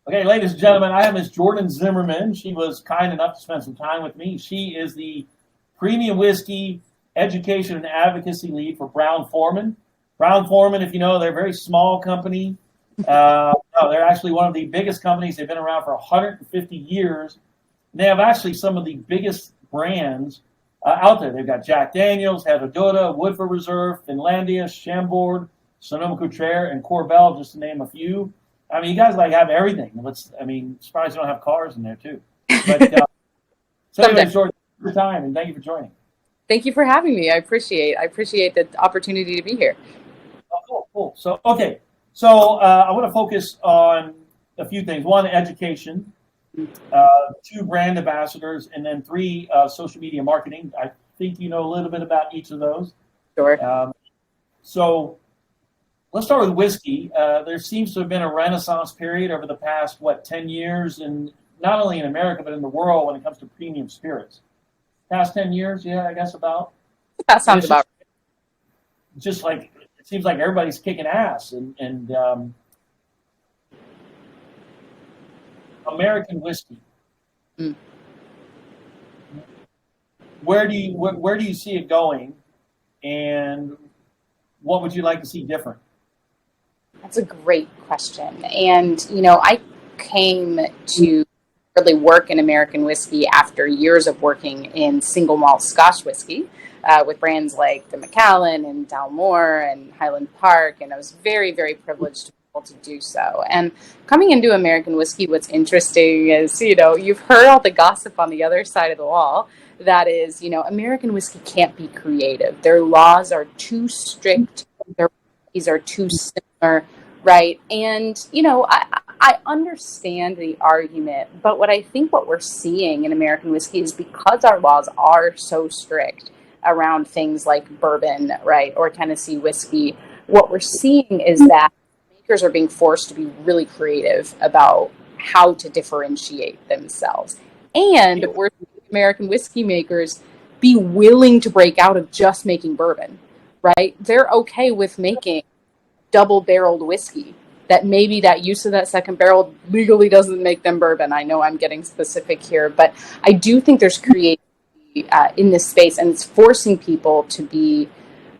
Okay, ladies and gentlemen, I have Miss Jordan Zimmerman. She was kind enough to spend some time with me. She is the premium whiskey education and advocacy lead for Brown Forman. Brown Forman, if you know, they're a very small company. No, they're actually one of the biggest companies. They've been around for 150 years. They have actually some of the biggest brands out there. They've got Jack Daniels, Herradura, Woodford Reserve, Finlandia, Chambord, Sonoma-Cutrer, and Corbel, just to name a few. I mean, you guys like have everything. Surprised you don't have cars in there too. But so anyway, Jordan, thank you for your time and thank you for joining. Thank you for having me. I appreciate the opportunity to be here. Oh, cool. So I want to focus on a few things. One, education. Two, brand ambassadors, and then three, social media marketing. I think you know a little bit about each of those. Sure. So let's start with whiskey. There seems to have been a renaissance period over the past, 10 years, and not only in America, but in the world when it comes to premium spirits. Past 10 years, yeah, I guess about. That sounds about right. Just like, it seems like everybody's kicking ass. And American whiskey. Mm. Where do you see it going, and what would you like to see different? That's a great question. And, I came to really work in American whiskey after years of working in single malt Scotch whiskey with brands like the Macallan and Dalmore and Highland Park. And I was very, very privileged to be able to do so. And coming into American whiskey, what's interesting is, you've heard all the gossip on the other side of the wall. That is, American whiskey can't be creative. Their laws are too strict. Their recipes are too similar, right? And, I understand the argument, but what we're seeing in American whiskey is because our laws are so strict around things like bourbon, right, or Tennessee whiskey, what we're seeing is that makers are being forced to be really creative about how to differentiate themselves. And we're seeing American whiskey makers be willing to break out of just making bourbon, right? They're okay with making double-barreled whiskey. That maybe that use of that second barrel legally doesn't make them bourbon. I know I'm getting specific here, but I do think there's creativity in this space, and it's forcing people to be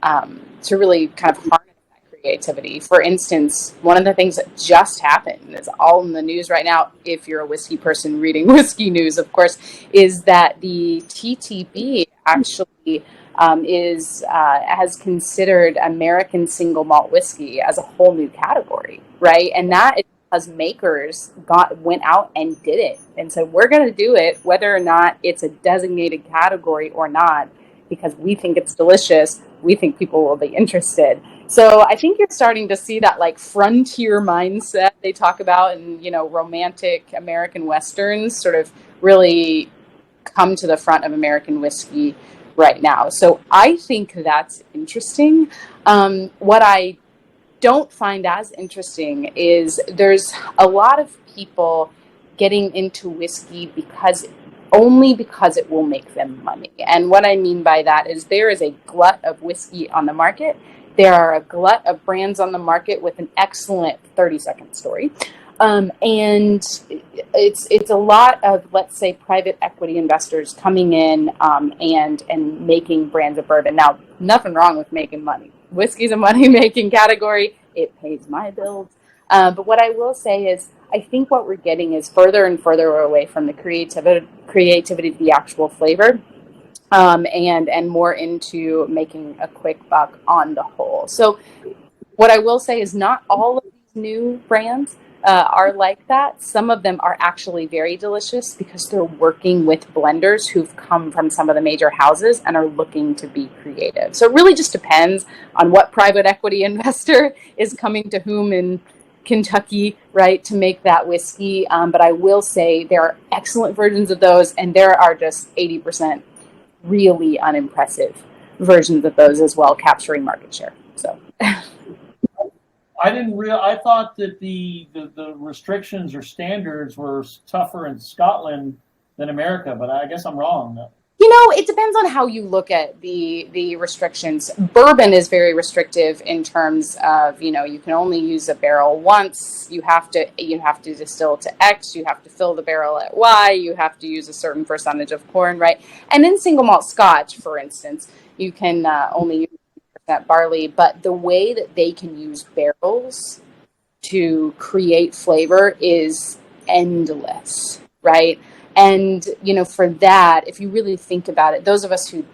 to really kind of harness that creativity. For instance, one of the things that just happened, is all in the news right now, if you're a whiskey person reading whiskey news, of course, is that the TTB actually has considered American single malt whiskey as a whole new category, right? And that is because makers went out and did it and said, we're going to do it whether or not it's a designated category or not, because we think it's delicious. We think people will be interested. So I think you're starting to see that like frontier mindset they talk about in, romantic American Westerns sort of really come to the front of American whiskey right now. So I think that's interesting. What I don't find as interesting is there's a lot of people getting into whiskey because it will make them money. And what I mean by that is there is a glut of whiskey on the market. There are a glut of brands on the market with an excellent 30-second story. And it's a lot of, let's say, private equity investors coming in and making brands of bourbon. Now, nothing wrong with making money. Whiskey's a money-making category. It pays my bills. But what I will say is I think what we're getting is further and further away from the creativity of the actual flavor and more into making a quick buck on the whole. So what I will say is not all of these new brands are like that. Some of them are actually very delicious because they're working with blenders who've come from some of the major houses and are looking to be creative. So it really just depends on what private equity investor is coming to whom in Kentucky, right, to make that whiskey. But I will say there are excellent versions of those, and there are just 80% really unimpressive versions of those as well, capturing market share. So. I thought that the restrictions or standards were tougher in Scotland than America, but I guess I'm wrong. It depends on how you look at the restrictions. Bourbon is very restrictive in terms of, you can only use a barrel once. You have to distill to X. You have to fill the barrel at Y. You have to use a certain percentage of corn, right? And in single malt Scotch, for instance, you can only use that barley. But the way that they can use barrels to create flavor is endless, right? And for that, if you really think about it, those of us who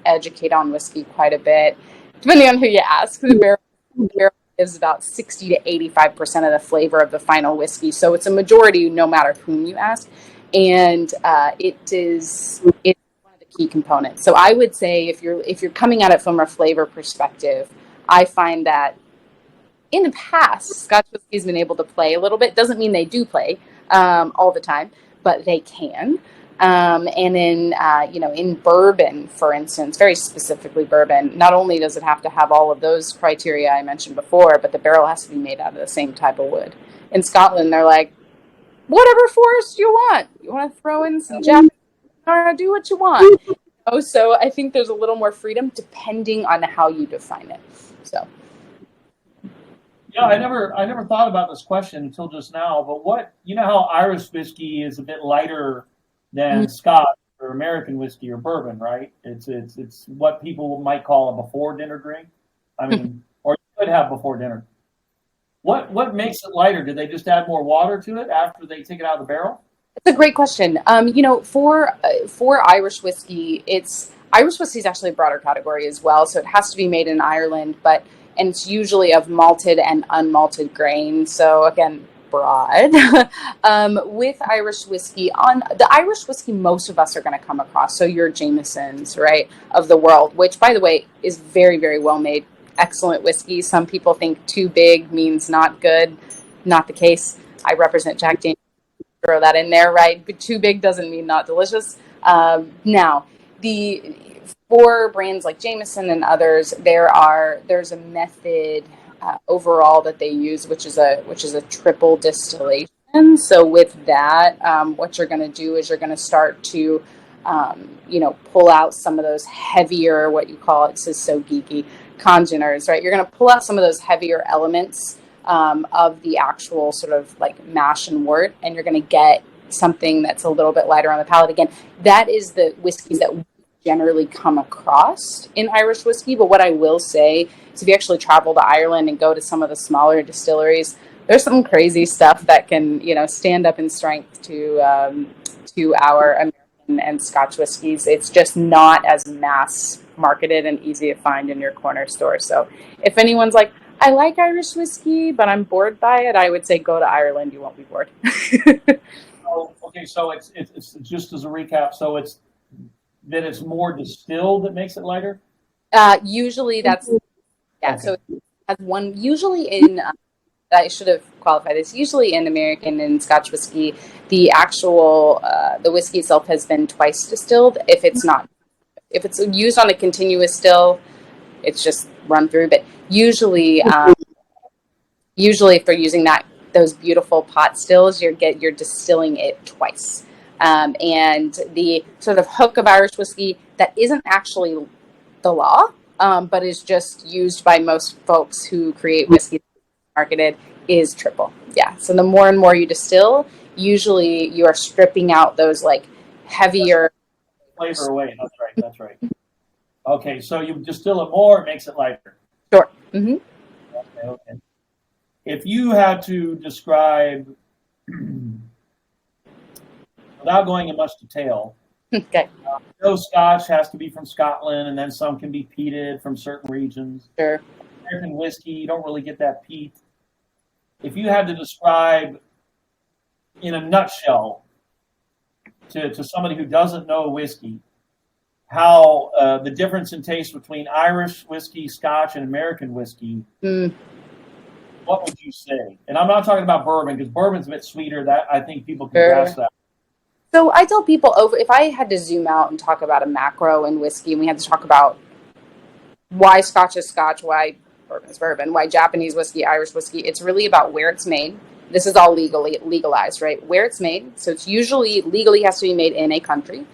educate on whiskey quite a bit, depending on who you ask, the barrel is about 60 to 85% of the flavor of the final whiskey. So it's a majority, no matter whom you ask, and it's one of the key components. So I would say if you're coming at it from a flavor perspective, I find that in the past, Scotch whiskey has been able to play a little bit. Doesn't mean they do play all the time, but they can. And in bourbon, for instance, very specifically bourbon, not only does it have to have all of those criteria I mentioned before, but the barrel has to be made out of the same type of wood. In Scotland, they're like, whatever forest you want. You want to throw in some Japanese, do what you want. So I think there's a little more freedom depending on how you define it. So. Yeah, I never thought about this question until just now. But how Irish whiskey is a bit lighter than Scotch or American whiskey or bourbon, right? It's what people might call a before dinner drink. I mean, or you could have before dinner. What makes it lighter? Do they just add more water to it after they take it out of the barrel? It's a great question. For Irish whiskey, Irish whiskey is actually a broader category as well. So it has to be made in Ireland, and it's usually of malted and unmalted grain. So again, broad. With Irish whiskey, on the Irish whiskey, most of us are going to come across. So your Jamesons, right, of the world, which by the way is very, very well made, excellent whiskey. Some people think too big means not good. Not the case. I represent Jack Daniel's. Throw that in there, right? But too big doesn't mean not delicious. Now, for brands like Jameson and others, there's a method overall that they use, which is a triple distillation. So with that, what you're going to do is you're going to start to pull out some of those heavier, what you call, it says so geeky, congeners, right? You're going to pull out some of those heavier elements of the actual sort of like mash and wort, and you're going to get something that's a little bit lighter on the palate. Again, that is the whiskeys that we generally come across in Irish whiskey. But what I will say is if you actually travel to Ireland and go to some of the smaller distilleries, there's some crazy stuff that can, stand up in strength to our American and Scotch whiskeys. It's just not as mass marketed and easy to find in your corner store. So if anyone's like, I like Irish whiskey, but I'm bored by it, I would say go to Ireland. You won't be bored. Okay, so it's just as a recap. So it's more distilled that makes it lighter. Usually that's Okay. So it has one. Usually in I should have qualified this. Usually in American and Scotch whiskey, the actual the whiskey itself has been twice distilled. If it's used on a continuous still, it's just run through. But usually if they're using those beautiful pot stills, you're distilling it twice. And the sort of hook of Irish whiskey that isn't actually the law, but is just used by most folks who create whiskey marketed is triple. Yeah. So the more and more you distill, usually you are stripping out those like heavier flavor away. That's right. Okay, so you distill it more, it makes it lighter. Sure. Mm-hmm. Okay. If you had to describe, without going in much detail, Okay. Scotch has to be from Scotland, and then some can be peated from certain regions. Sure. American whiskey, you don't really get that peat. If you had to describe, in a nutshell, to somebody who doesn't know whiskey, how the difference in taste between Irish whiskey, Scotch, and American whiskey, what would you say? And I'm not talking about bourbon, because bourbon's a bit sweeter. That I think people can grasp that. So I tell people if I had to zoom out and talk about a macro in whiskey, and we had to talk about why Scotch is Scotch, why bourbon is bourbon, why Japanese whiskey, Irish whiskey, it's really about where it's made. This is all legalized, right? Where it's made. So it's usually legally has to be made in a country.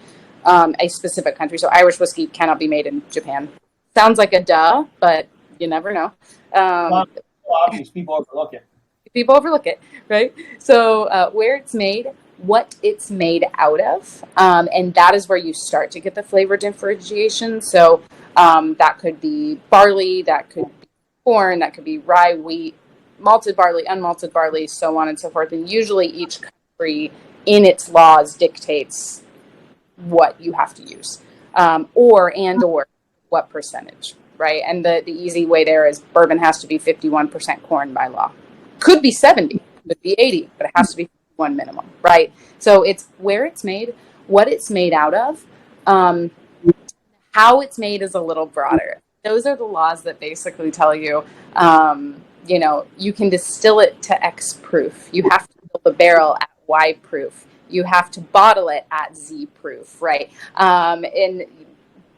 a specific country. So Irish whiskey cannot be made in Japan. Sounds like a duh, but you never know. Not Um, so obvious. People overlook it. People overlook it, right? So where it's made, what it's made out of, and that is where you start to get the flavor differentiation. So that could be barley, that could be corn, that could be rye, wheat, malted barley, unmalted barley, so on and so forth. And usually each country in its laws dictates what you have to use, or what percentage, right? And the easy way there is bourbon has to be 51% corn by law. Could be 70, could be 80, but it has to be 51 minimum, right? So it's where it's made, what it's made out of, um, how it's made is a little broader. Those are the laws that basically tell you, you can distill it to X proof. You have to fill the barrel at Y proof. You have to bottle it at Z proof, right? And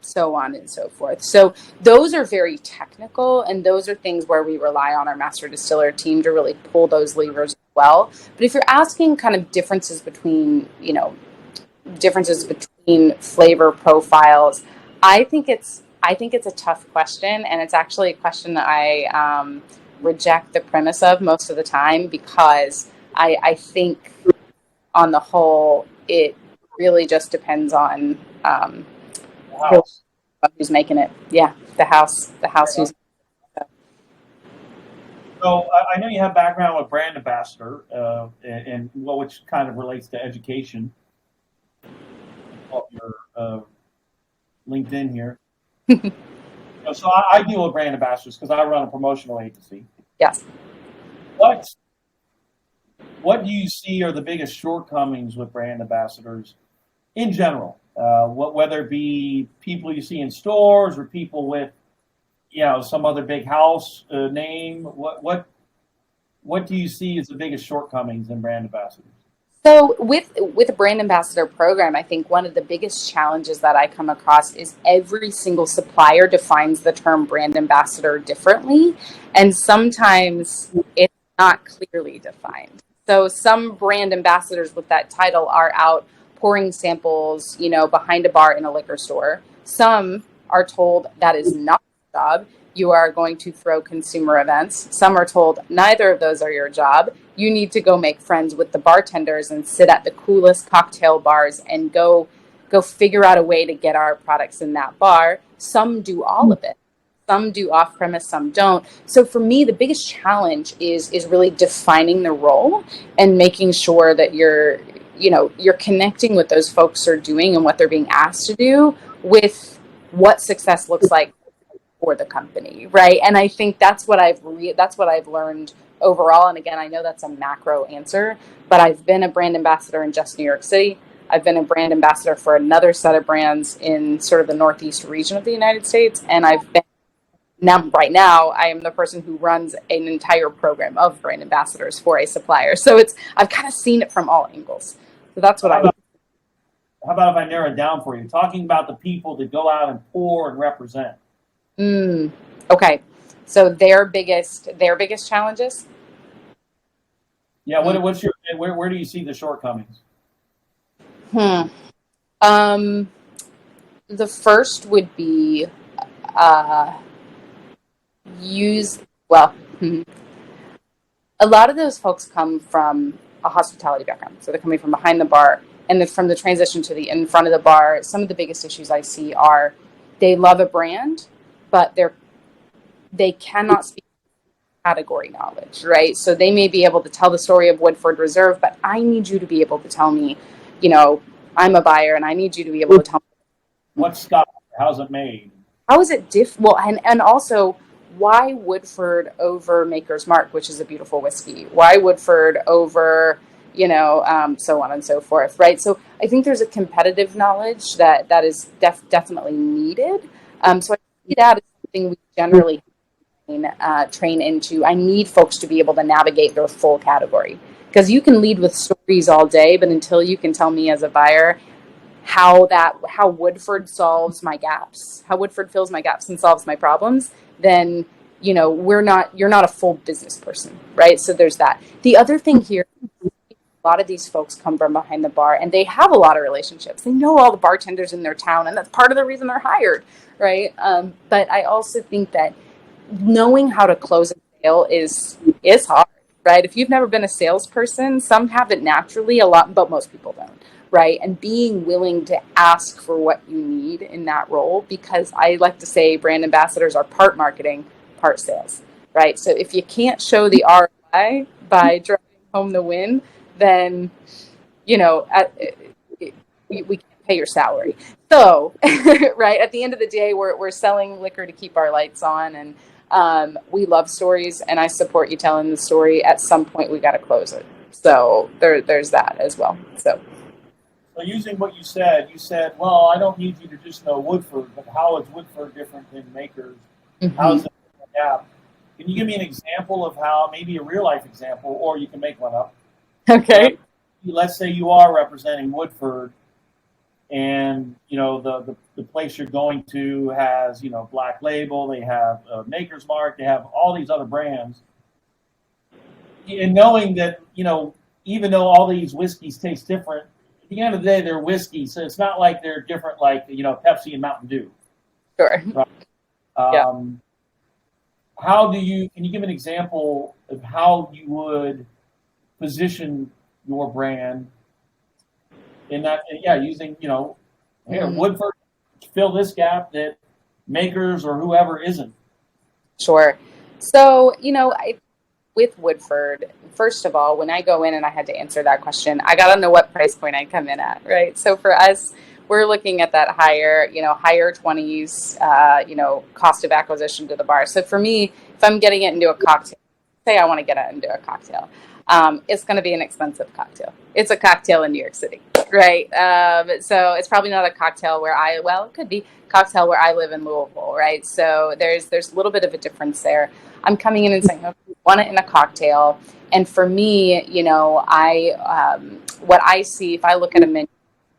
so on and so forth. So those are very technical, and those are things where we rely on our master distiller team to really pull those levers as well. But if you're asking kind of differences between flavor profiles, I think it's a tough question, and it's actually a question that I reject the premise of most of the time, because I think on the whole it really just depends on House. who's making it. Yeah, the house who's. So I know you have background with brand ambassador, and well, which kind of relates to education. Of your LinkedIn here. So I deal with brand ambassadors because I run a promotional agency. Yes. What what do you see are the biggest shortcomings with brand ambassadors in general? Whether it be people you see in stores or people with some other big house name. What do you see as the biggest shortcomings in brand ambassadors? So with a brand ambassador program, I think one of the biggest challenges that I come across is every single supplier defines the term brand ambassador differently, and sometimes it's not clearly defined. So some brand ambassadors with that title are out pouring samples, behind a bar in a liquor store. Some are told that is not your job. You are going to throw consumer events. Some are told neither of those are your job. You need to go make friends with the bartenders and sit at the coolest cocktail bars and go figure out a way to get our products in that bar. Some do all of it. Some do off premise, some don't. So for me, the biggest challenge is really defining the role and making sure that you're connecting with those folks who are doing and what they're being asked to do with what success looks like for the company, right? And I think that's what I've learned overall. And again, I know that's a macro answer, but I've been a brand ambassador in just New York City. I've been a brand ambassador for another set of brands in sort of the Northeast region of the United States, and right now I am the person who runs an entire program of brand ambassadors for a supplier. So I've kind of seen it from all angles. So that's what How about if I narrow it down for you? Talking about the people that go out and pour and represent. Okay. So their biggest challenges. Yeah. What's your where do you see the shortcomings? The first would be use well. A lot of those folks come from a hospitality background, so they're coming from behind the bar, and then from the transition to the in front of the bar. Some of the biggest issues I see are they love a brand, but they cannot speak category knowledge, right? So they may be able to tell the story of Woodford Reserve, but I need you to be able to tell me, I'm a buyer, and I need you to be able to tell me What's Scotch? How's it made? how is it well, and also why Woodford over Maker's Mark, which is a beautiful whiskey? Why Woodford over, so on and so forth, right? So I think there's a competitive knowledge that is definitely needed. So I see that as something we generally train into. I need folks to be able to navigate their full category, because you can lead with stories all day, but until you can tell me as a buyer how Woodford solves my gaps, how Woodford fills my gaps and solves my problems, then you're not a full business person, right? So there's that. The other thing here, a lot of these folks come from behind the bar and they have a lot of relationships. They know all the bartenders in their town, and that's part of the reason they're hired, right? But I also think that knowing how to close a sale is hard, right? If you've never been a salesperson, some have it naturally, a lot, but most people don't, right? And being willing to ask for what you need in that role, because I like to say brand ambassadors are part marketing, part sales, right? So if you can't show the ROI by driving home the win, then we can't pay your salary. So, right, at the end of the day, we're selling liquor to keep our lights on, and we love stories, and I support you telling the story. At some point, we got to close it. So there's that as well. So using what you said, well, I don't need you to just know Woodford, but how is Woodford different than Makers? mm-hmm. How's it gap? Can you give me an example of how, maybe a real life example, or you can make one up? Okay. Let's say you are representing Woodford, and the place you're going to has Black Label, they have Maker's Mark, they have all these other brands, and knowing that even though all these whiskeys taste different, at the end of the day they're whiskey, so it's not like they're different like Pepsi and Mountain Dew. Sure. Right? Yeah. Can you give an example of how you would position your brand in that, using, Mm-hmm. Woodford fill this gap that Makers or whoever isn't? Sure. So, with Woodford, first of all, when I go in and I had to answer that question, I got to know what price point I come in at, right? So for us, we're looking at that higher 20s, cost of acquisition to the bar. So for me, if I'm getting it into a cocktail, say I want to get it into a cocktail, it's going to be an expensive cocktail. It's a cocktail in New York City, right? So it's probably not a cocktail it could be cocktail where I live in Louisville, right? So there's a little bit of a difference there. I'm coming in and saying, okay, I want it in a cocktail. And for me, what I see, if I look at a menu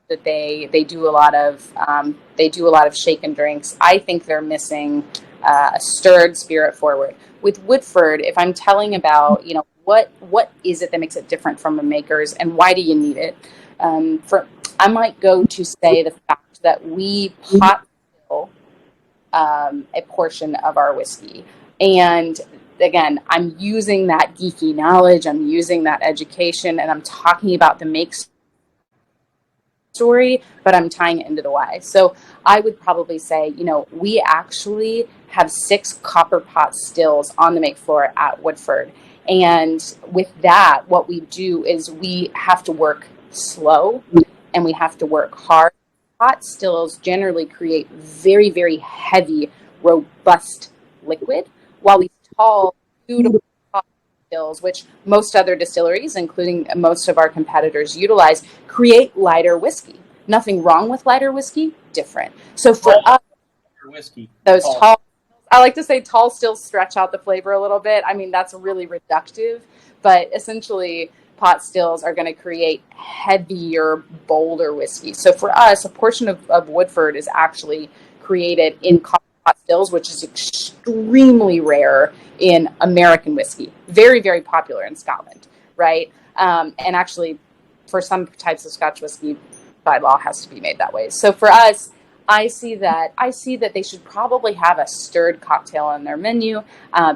that they do a lot of shaken drinks, I think they're missing a stirred spirit forward. With Woodford, if I'm telling about, what is it that makes it different from a Maker's and why do you need it? I might go to say the fact that we pot still a portion of our whiskey. And again, I'm using that geeky knowledge, I'm using that education, and I'm talking about the make story, but I'm tying it into the why. So I would probably say, we actually have 6 copper pot stills on the make floor at Woodford. And with that, what we do is we have to work slow and we have to work hard. Pot stills generally create very, very heavy, robust liquid, while these tall, beautiful pot stills, which most other distilleries, including most of our competitors, utilize, create lighter whiskey. Nothing wrong with lighter whiskey, different. So for us, whiskey, those tall, I like to say tall stills stretch out the flavor a little bit. I mean, that's really reductive, but essentially pot stills are going to create heavier, bolder whiskey. So for us, a portion of Woodford is actually created in pot stills, which is extremely rare in American whiskey. Very, very popular in Scotland, right? And actually, for some types of Scotch whiskey, by law, has to be made that way. So for us, I see that they should probably have a stirred cocktail on their menu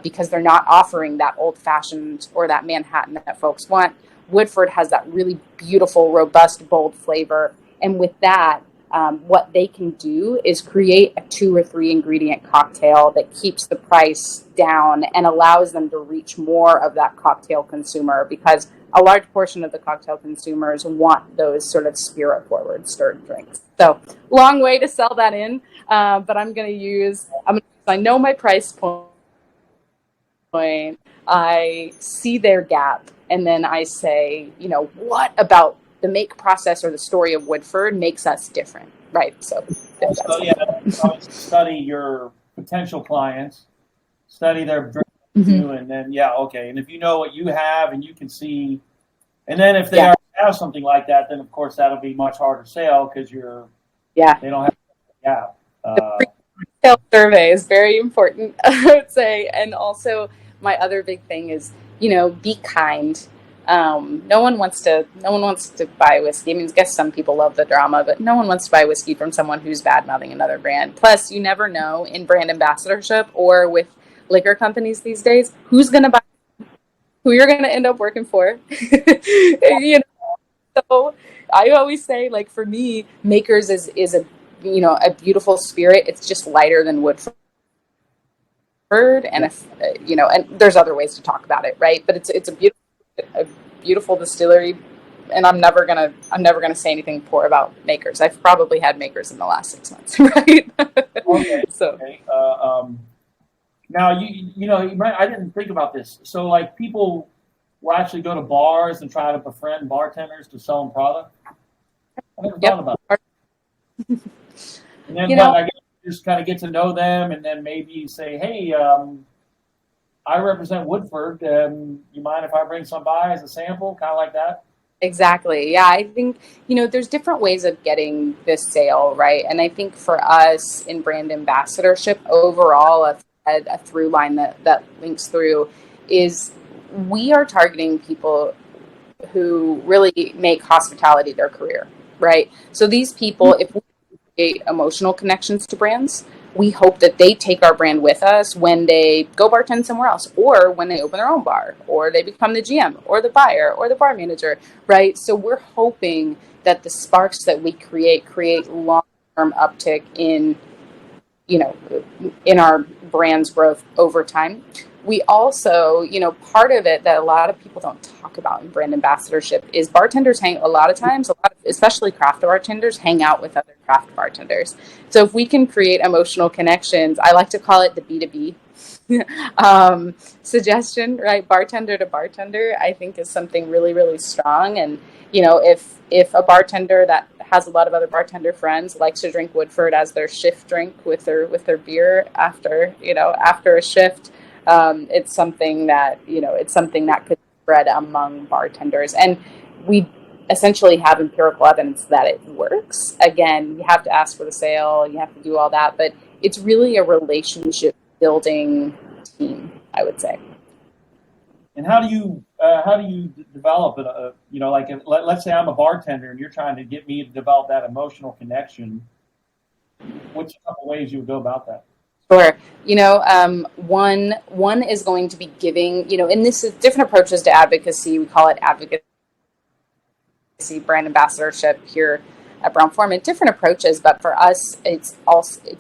because they're not offering that old-fashioned or that Manhattan that folks want. Woodford has that really beautiful, robust, bold flavor. And with that, what they can do is create a 2 or 3 ingredient cocktail that keeps the price down and allows them to reach more of that cocktail consumer, because a large portion of the cocktail consumers want those sort of spirit forward stirred drinks. So long way to sell that in, but I know my price point, I see their gap, and then I say, what about the make process or the story of Woodford makes us different, right? So study your potential clients, study their drink menu, and then and if you know what you have and you can see, and then if they already have something like that, then of course that'll be much harder to sell because they don't have a gap. Retail survey is very important, I would say. And also my other big thing is, be kind. No one wants to buy whiskey. I mean, I guess some people love the drama, but no one wants to buy whiskey from someone who's bad mouthing another brand. Plus, you never know in brand ambassadorship or with liquor companies these days who's going to buy, who you're going to end up working for. You know, so I always say, like, for me, Makers is a, a beautiful spirit. It's just lighter than Woodford, and if and there's other ways to talk about it, right? But it's a beautiful distillery, and I'm never gonna say anything poor about Makers. I've probably had Makers in the last 6 months, right? Okay. So Okay. Now I didn't think about this. So like people will actually go to bars and try to befriend bartenders to sell them product. I never thought about it. And then I guess just kind of get to know them, and then maybe say, hey, I represent Woodford. You mind if I bring some by as a sample, kind of like that? exactly. Yeah, I think, there's different ways of getting this sale, right? And I think for us in brand ambassadorship, overall, a through line that links through is we are targeting people who really make hospitality their career, right? So these people, if we create emotional connections to brands, we hope that they take our brand with us when they go bartend somewhere else, or when they open their own bar, or they become the GM or the buyer or the bar manager, right? So we're hoping that the sparks that we create long-term uptick in our brand's growth over time. We also, part of it that a lot of people don't talk about in brand ambassadorship is bartenders especially craft bartenders, hang out with other craft bartenders. So if we can create emotional connections, I like to call it the B2B suggestion, right? Bartender to bartender, I think is something really, really strong. And, if a bartender that has a lot of other bartender friends likes to drink Woodford as their shift drink with their beer after a shift, it's something that could spread among bartenders. And we essentially have empirical evidence that it works. Again, you have to ask for the sale, you have to do all that, but it's really a relationship building team, I would say. And how do you develop it? Like let's say I'm a bartender and you're trying to get me to develop that emotional connection. What's a couple ways you would go about that? Sure. One is going to be giving, and this is different approaches to advocacy. We call it advocacy, brand ambassadorship here at Brown-Forman. Different approaches, but for us, it's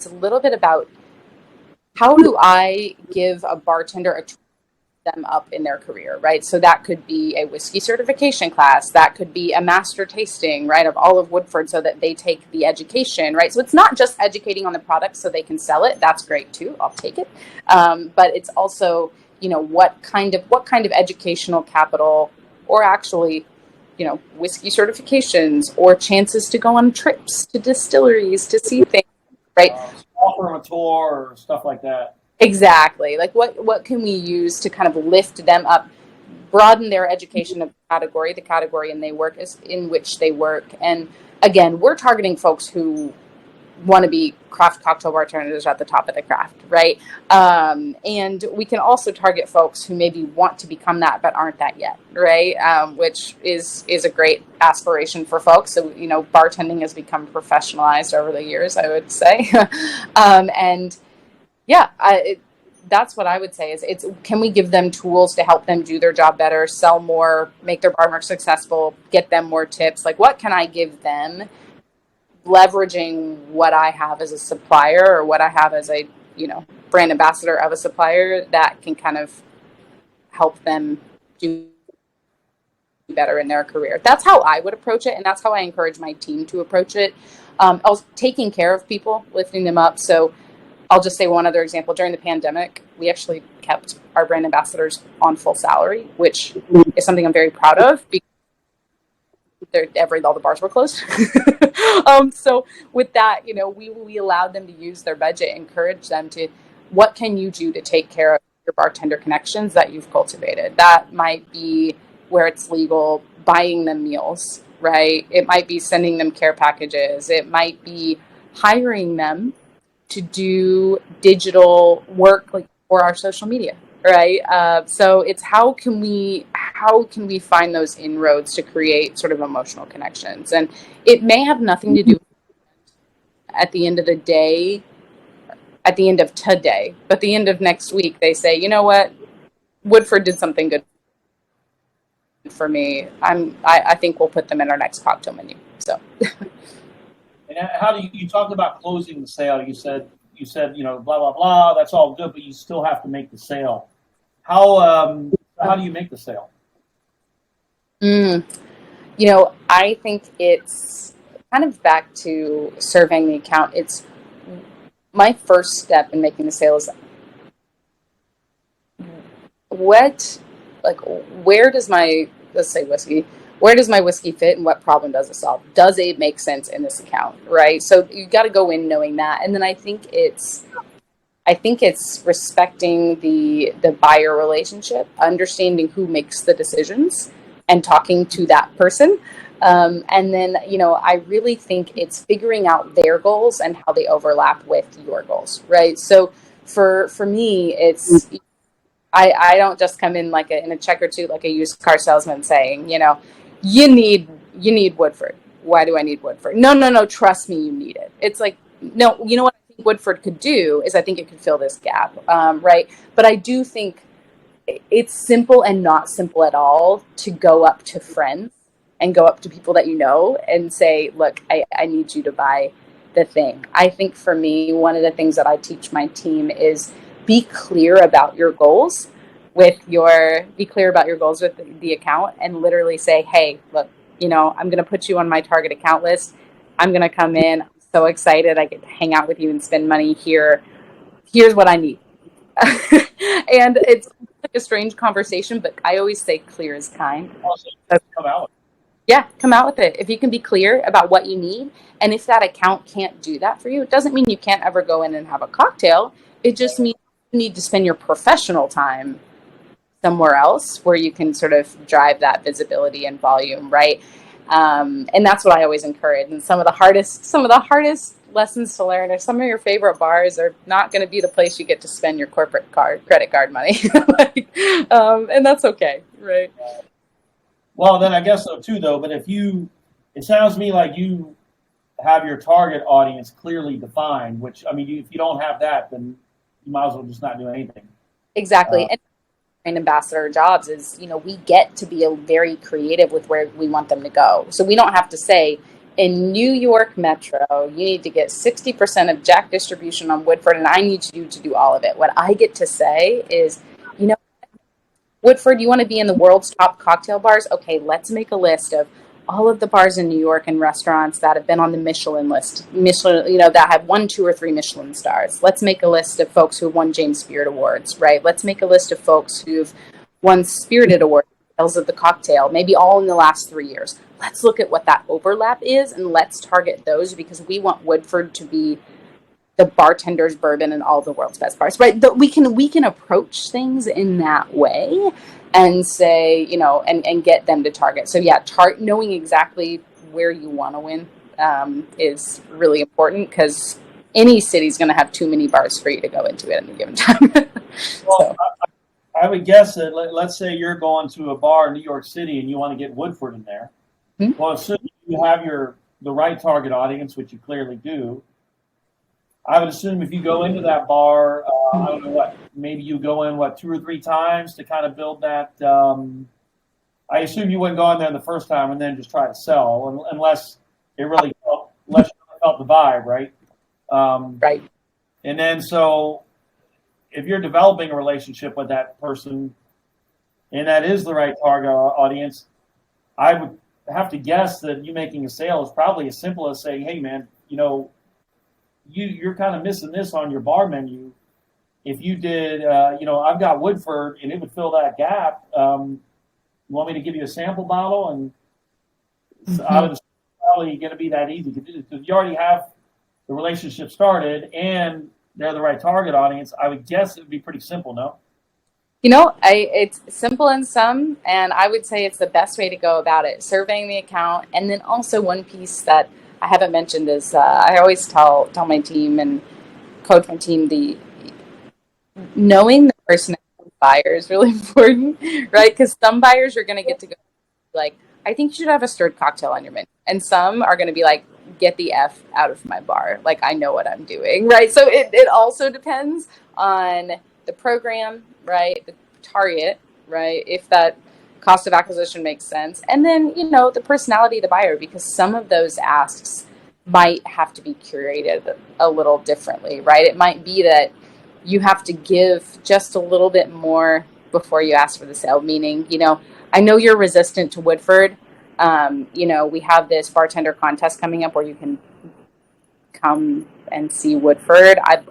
a little bit about how do I give a bartender a them up in their career, right? So that could be a whiskey certification class, that could be a master tasting, right, of all of Woodford, so that they take the education, right? So it's not just educating on the product so they can sell it. That's great too. I'll take it. But it's also, what kind of educational capital, or actually, whiskey certifications, or chances to go on trips to distilleries to see things, right? Offer them a tour or stuff like that. Exactly. Like what can we use to kind of lift them up, broaden their education of the category in which they work. And again, we're targeting folks who want to be craft cocktail bartenders at the top of the craft, right? And we can also target folks who maybe want to become that but aren't that yet, right? Which is a great aspiration for folks. So bartending has become professionalized over the years, I would say, and yeah, that's what I would say is can we give them tools to help them do their job better, sell more, make their bar more successful, get them more tips? Like, what can I give them, leveraging what I have as a supplier or what I have as a, brand ambassador of a supplier that can kind of help them do better in their career. That's how I would approach it, and that's how I encourage my team to approach it. I was taking care of people, lifting them up. So I'll just say one other example. During the pandemic, we actually kept our brand ambassadors on full salary, which is something I'm very proud of because all the bars were closed. So with that, we allowed them to use their budget, encourage them to, what can you do to take care of your bartender connections that you've cultivated? That might be, where it's legal, buying them meals, right? It might be sending them care packages. It might be hiring them to do digital work, like for our social media, right? So it's how can we how can we find those inroads to create sort of emotional connections? And it may have nothing to do at the end of the day, at the end of today, but the end of next week, they say, you know what, Woodford did something good for me. I think we'll put them in our next cocktail menu. So. And how do you talked about closing the sale? You said blah blah blah. That's all good, but you still have to make the sale. How do you make the sale? I think it's kind of back to surveying the account. It's my first step in making the sale is where does my, let's say whiskey, where does my whiskey fit and what problem does it solve? Does it make sense in this account, right? So you got to go in knowing that. And then I think it's respecting the buyer relationship, understanding who makes the decisions and talking to that person. And then, I really think it's figuring out their goals and how they overlap with your goals, right? So for me, it's, I don't just come in like in a check or two, like a used car salesman saying, you need Woodford. Why do I need Woodford? No, trust me, you need it. It's like, no, you know what I think Woodford could do is I think it could fill this gap, right? But I do think it's simple and not simple at all to go up to friends and go up to people that you know and say, look, I need you to buy the thing. I think for me, one of the things that I teach my team is be clear about your goals with the account and literally say, hey, look, I'm going to put you on my target account list. I'm going to come in. I'm so excited. I get to hang out with you and spend money here. Here's what I need. And it's like a strange conversation, but I always say clear is kind. Come out with it. If you can be clear about what you need, and if that account can't do that for you, it doesn't mean you can't ever go in and have a cocktail. It just means you need to spend your professional time somewhere else where you can sort of drive that visibility and volume, right? And that's what I always encourage. And some of the hardest lessons to learn are some of your favorite bars are not going to be the place you get to spend your credit card money. And that's okay, right? Well, then I guess so too, though. But it sounds to me like you have your target audience clearly defined, which, I mean, if you don't have that, then you might as well just not do anything. Exactly. And ambassador jobs is, we get to be very creative with where we want them to go. So we don't have to say, in New York Metro, you need to get 60% of Jack distribution on Woodford, and I need you to do all of it. What I get to say is, Woodford, you want to be in the world's top cocktail bars? Okay, let's make a list of all of the bars in New York and restaurants that have been on the Michelin list, that have 1, 2, or 3 Michelin stars. Let's make a list of folks who won James Beard Awards, right? Let's make a list of folks who've won Spirited Awards, Tales of the Cocktail, maybe all in the last 3 years. Let's look at what that overlap is, and let's target those because we want Woodford to be the bartender's bourbon in all the world's best bars, right? We can approach things in that way and say, and get them to target. So yeah, knowing exactly where you want to win is really important because any city's going to have too many bars for you to go into at any given time. Well, I would guess that let's say you're going to a bar in New York City and you want to get Woodford in there. Mm-hmm. Well, assuming you have the right target audience, which you clearly do, I would assume if you go into that bar, I don't know what, maybe you go in, 2 or 3 times to kind of build that. I assume you wouldn't go in there the first time and then just try to sell unless you really felt the vibe, right? Right. And then so if you're developing a relationship with that person and that is the right target audience, I would have to guess that you making a sale is probably as simple as saying, hey, man, you're kind of missing this on your bar menu. If you did, I've got Woodford and it would fill that gap. You want me to give you a sample bottle? And I would assume it's probably going to be that easy because you already have the relationship started and they're the right target audience. I would guess it would be pretty simple, no? It's simple in some, and I would say it's the best way to go about it, surveying the account. And then also one piece that I haven't mentioned is I always tell my team and coach my team knowing the personality buyer is really important, right? Because some buyers are going to get to go like, I think you should have a stirred cocktail on your menu. And some are going to be like, get the F out of my bar. Like, I know what I'm doing, right? So it also depends on the program, right? The target, right? If that cost of acquisition makes sense. And then, the personality of the buyer, because some of those asks might have to be curated a little differently, right? It might be that you have to give just a little bit more before you ask for the sale, meaning, I know you're resistant to Woodford. We have this bartender contest coming up where you can come and see Woodford. I'd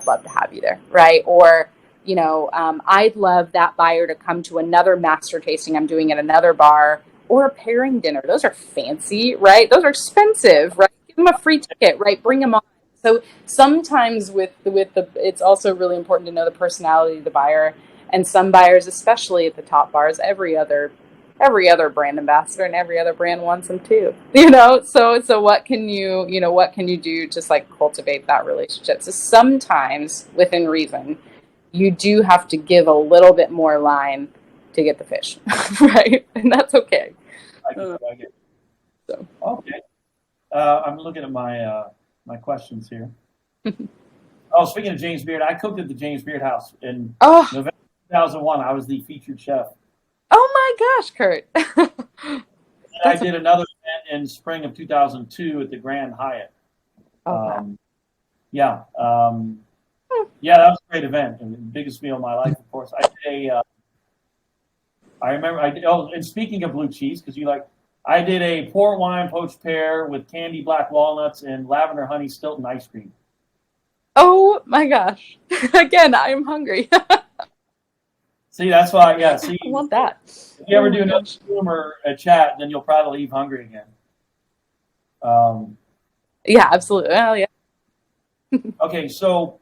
love to have you there, right? Or, I'd love that buyer to come to another master tasting I'm doing at another bar, or a pairing dinner. Those are fancy, right? Those are expensive, right? Give them a free ticket, right? Bring them on. So sometimes with the, it's also really important to know the personality of the buyer. And some buyers, especially at the top bars, every other brand ambassador and every other brand wants them too. So what can you do to like cultivate that relationship? So sometimes, within reason, you do have to give a little bit more line to get the fish, right? And that's okay. I get it. So. Okay. I'm looking at my questions here. Oh, speaking of James Beard, I cooked at the James Beard House in November 2001. I was the featured chef. Oh my gosh, Kurt. I did another event in spring of 2002 at the Grand Hyatt. Wow. Yeah. Yeah, that was a great event. And the biggest meal of my life, of course. I remember, and speaking of blue cheese, because I did a port wine poached pear with candy black walnuts and lavender honey Stilton ice cream. Oh my gosh. Again, I'm hungry. See, that's why, yeah, see. I want that. If you ever do another Zoom or a chat, then you'll probably leave hungry again. Yeah, absolutely. Well, yeah. Okay, so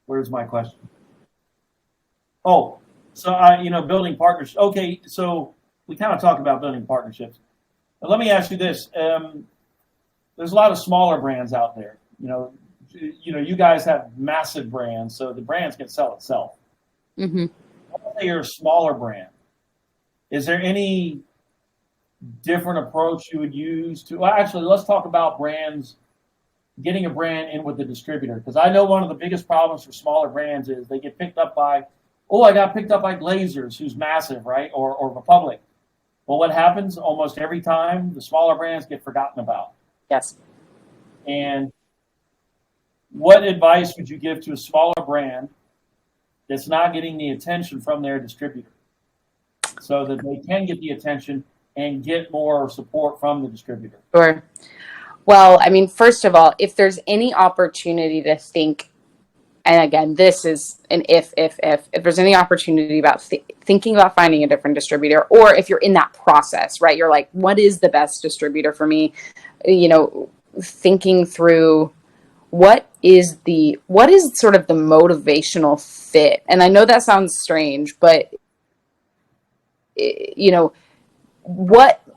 where's my question? Oh, so building partnerships. Okay, so we kind of talked about building partnerships. But let me ask you this. There's a lot of smaller brands out there. You guys have massive brands, so the brands can sell itself. Mm-hmm. Let's say you're a smaller brand. Is there any different approach you would use to? Well, actually, let's talk about brands. Getting a brand in with the distributor, because I know one of the biggest problems for smaller brands is they get picked up by. I got picked up by Glazers, who's massive, right? Or Republic. Well, what happens almost every time? The smaller brands get forgotten about. Yes. And what advice would you give to a smaller brand that's not getting the attention from their distributor so that they can get the attention and get more support from the distributor? Sure. Well, I mean, first of all, if there's any opportunity to think, and again, this is an if there's any opportunity about thinking about finding a different distributor, or if you're in that process, right? You're like, what is the best distributor for me? Thinking through what is sort of the motivational fit. And I know that sounds strange, but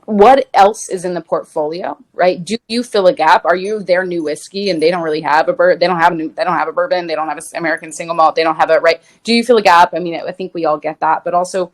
what else is in the portfolio, right? Do you fill a gap? Are you their new whiskey and they don't really have a they don't have a bourbon, they don't have an American single malt, they don't have right? Do you fill a gap? I mean, I think we all get that, but also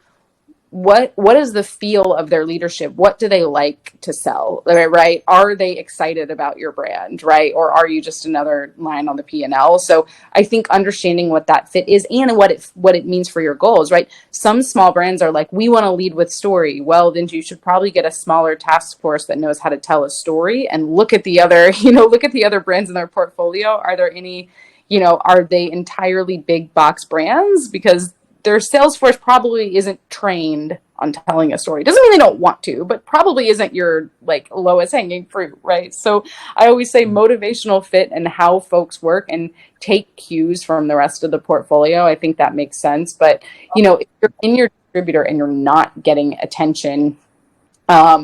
what is the feel of their leadership? What do they like to sell, right? Are they excited about your brand, right? Or are you just another line on the P&L? So I think understanding what that fit is and what it means for your goals, right? Some small brands are like, we want to lead with story. Well, then you should probably get a smaller task force that knows how to tell a story and look at the other, look at the other brands in their portfolio. Are there any, are they entirely big box brands? Because their sales force probably isn't trained on telling a story. Doesn't mean they don't want to, but probably isn't your lowest hanging fruit, right? So I always say motivational fit and how folks work and take cues from the rest of the portfolio. I think that makes sense. But, if you're in your distributor and you're not getting attention, gosh,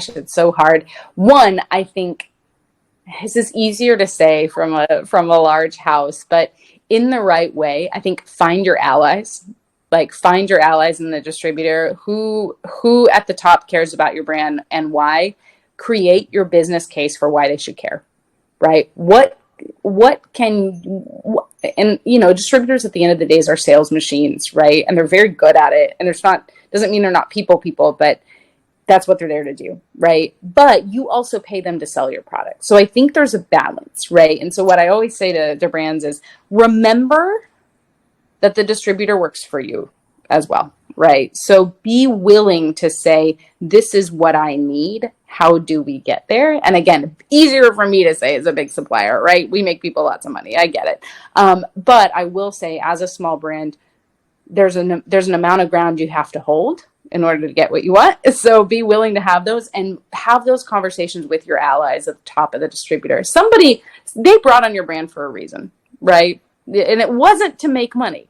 it's so hard. One, I think this is easier to say from a large house, but in the right way, I think find your allies. Find your allies in the distributor who at the top cares about your brand and why. Create your business case for why they should care, right? What what can, and distributors at the end of the day are sales machines, right? And they're very good at it. And doesn't mean they're not people, but that's what they're there to do, right? But you also pay them to sell your product. So I think there's a balance, right? And so what I always say to brands is, remember that the distributor works for you as well, right? So be willing to say, this is what I need. How do we get there? And again, easier for me to say as a big supplier, right? We make people lots of money. I get it. But I will say, as a small brand, there's an amount of ground you have to hold in order to get what you want. So be willing to have those, and have those conversations with your allies at the top of the distributor. They brought on your brand for a reason, right? And it wasn't to make money.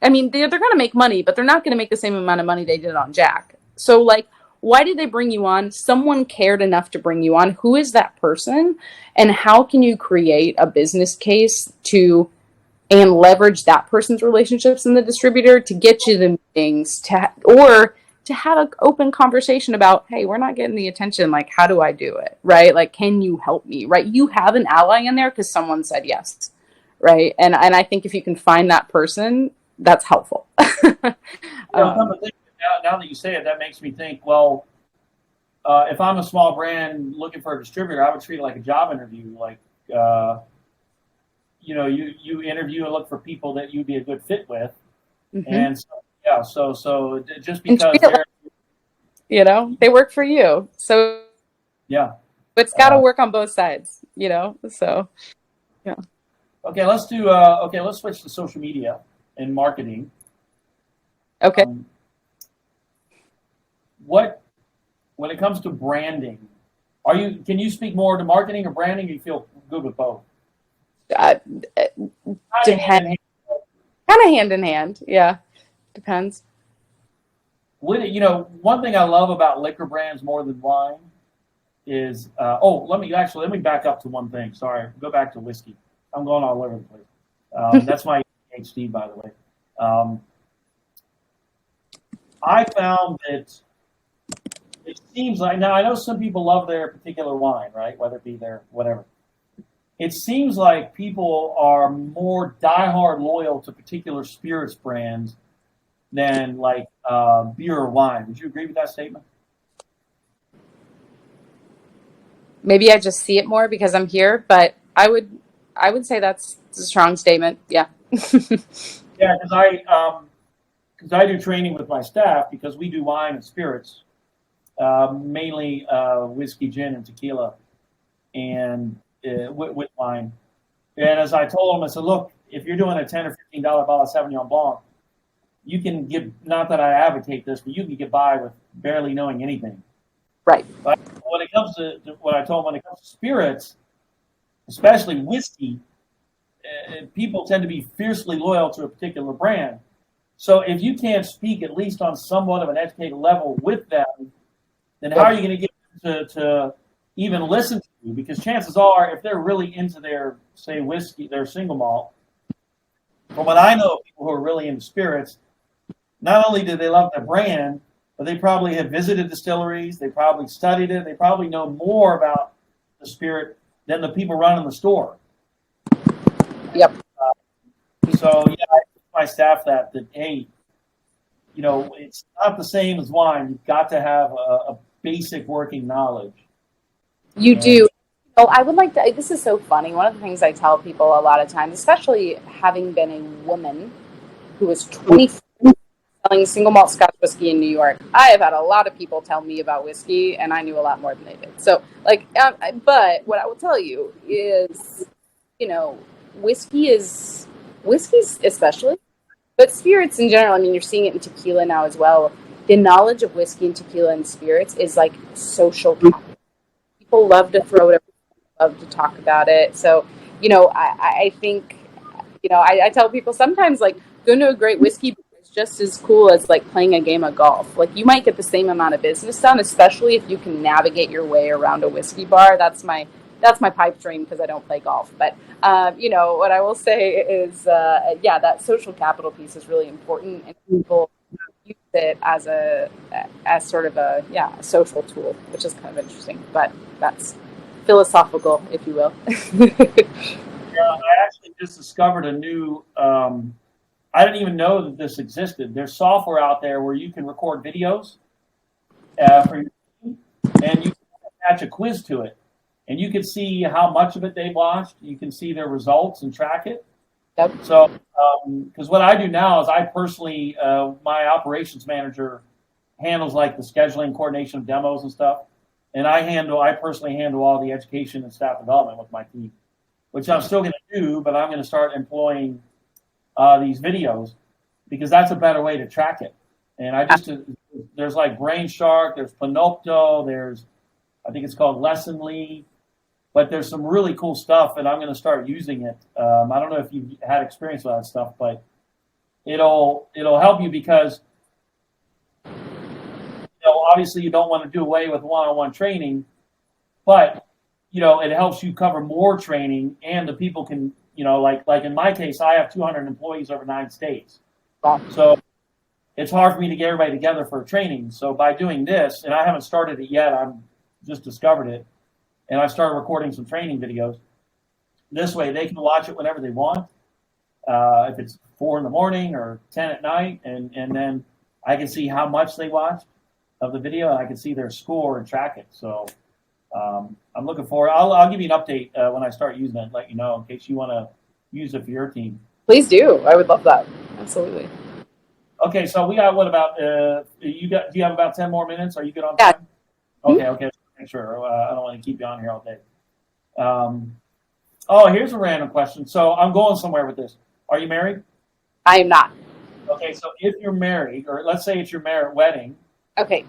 I mean, they're going to make money, but they're not going to make the same amount of money they did on Jack. So like, why did they bring you on? Someone cared enough to bring you on. Who is that person? And how can you create a business case and leverage that person's relationships in the distributor to get you the meetings, or to have an open conversation about, hey, we're not getting the attention. Like, how do I do it? Right? Like, can you help me? Right? You have an ally in there because someone said yes. Right? And I think if you can find that person, that's helpful. Now that you say it, that makes me think, well, if I'm a small brand looking for a distributor, I would treat it like a job interview. Like, you interview and look for people that you'd be a good fit with. Mm-hmm. And so just because they work for you. So yeah, it's got to work on both sides, so yeah. Okay, let's switch to social media and marketing. Okay. When it comes to branding, can you speak more to marketing or branding? Or you feel good with both? Kind of hand in hand. Yeah. Depends. One thing I love about liquor brands more than wine is, let me back up to one thing. Sorry. Go back to whiskey. I'm going all over the place. That's my PhD, by the way. I found that it seems like, now I know some people love their particular wine, right? Whether it be their whatever. It seems like people are more diehard loyal to particular spirits brands than like beer or wine. Would you agree with that statement? Maybe I just see it more because I'm here, but I would say that's a strong statement. Yeah. Yeah, because I do training with my staff because we do wine and spirits, mainly whiskey, gin, and tequila, and with wine. And as I told them, I said, look, if you're doing a $10 or $15 bottle of Sauvignon Blanc, you can get, not that I advocate this, but you can get by with barely knowing anything. Right. But when it comes to what I told them, when it comes to spirits, especially whiskey, people tend to be fiercely loyal to a particular brand. So if you can't speak at least on somewhat of an educated level with them, then how are you going to get them to even listen to you? Because chances are, if they're really into their, say, whiskey, their single malt, from what I know of people who are really into spirits, not only do they love the brand, but they probably have visited distilleries, they probably studied it, they probably know more about the spirit than the people running the store. Yep. So, yeah, I teach my staff that hey, it's not the same as wine. You've got to have a basic working knowledge. You do. Oh, I would like to, this is so funny. One of the things I tell people a lot of times, especially having been a woman who was 24 selling single malt Scotch whiskey in New York, I have had a lot of people tell me about whiskey, and I knew a lot more than they did. So, but what I will tell you is, whiskey's especially, but spirits in general, I mean, you're seeing it in tequila now as well. The knowledge of whiskey and tequila and spirits is like social capital. People love to throw it, love to talk about it. So, I think, I tell people sometimes, like, going to a great whiskey bar is just as cool as like playing a game of golf. Like, you might get the same amount of business done, especially if you can navigate your way around a whiskey bar. That's my pipe dream because I don't play golf. But, what I will say is, that social capital piece is really important, and people use it as sort of a social tool, which is kind of interesting. But that's philosophical, if you will. I actually just discovered a new. I didn't even know that this existed. There's software out there where you can record videos for your team, and you can attach a quiz to it, and you can see how much of it they watched. You can see their results and track it. Yep. So, because what I do now is I personally, my operations manager handles like the scheduling, coordination of demos and stuff, and I personally handle all the education and staff development with my team, which I'm still going to do, but I'm going to start employing these videos because that's a better way to track it. And there's like Brain Shark, there's Panopto, there's, I think it's called Lessonly, but there's some really cool stuff, and I'm going to start using it. I don't know if you've had experience with that stuff, but it'll help you because, obviously you don't want to do away with one-on-one training, but, it helps you cover more training, and the people can, like in my case, I have 200 employees over 9 states. Wow. So it's hard for me to get everybody together for training. So by doing this, and I haven't started it yet, I've just discovered it, and I started recording some training videos. This way they can watch it whenever they want, if it's 4 in the morning or 10 at night, and then I can see how much they watched of the video, and I can see their score and track it. So I'm looking forward. I'll give you an update when I start using it, let you know in case you want to use it for your team. Please do. I would love that. Absolutely. Okay, so we got what about do you have about 10 more minutes? Are you good on Yeah. time? Okay. Make sure. I don't want to keep you on here all day. Here's a random question. So I'm going somewhere with this. Are you married? I am not. Okay, so if you're married, or let's say it's your wedding, Okay.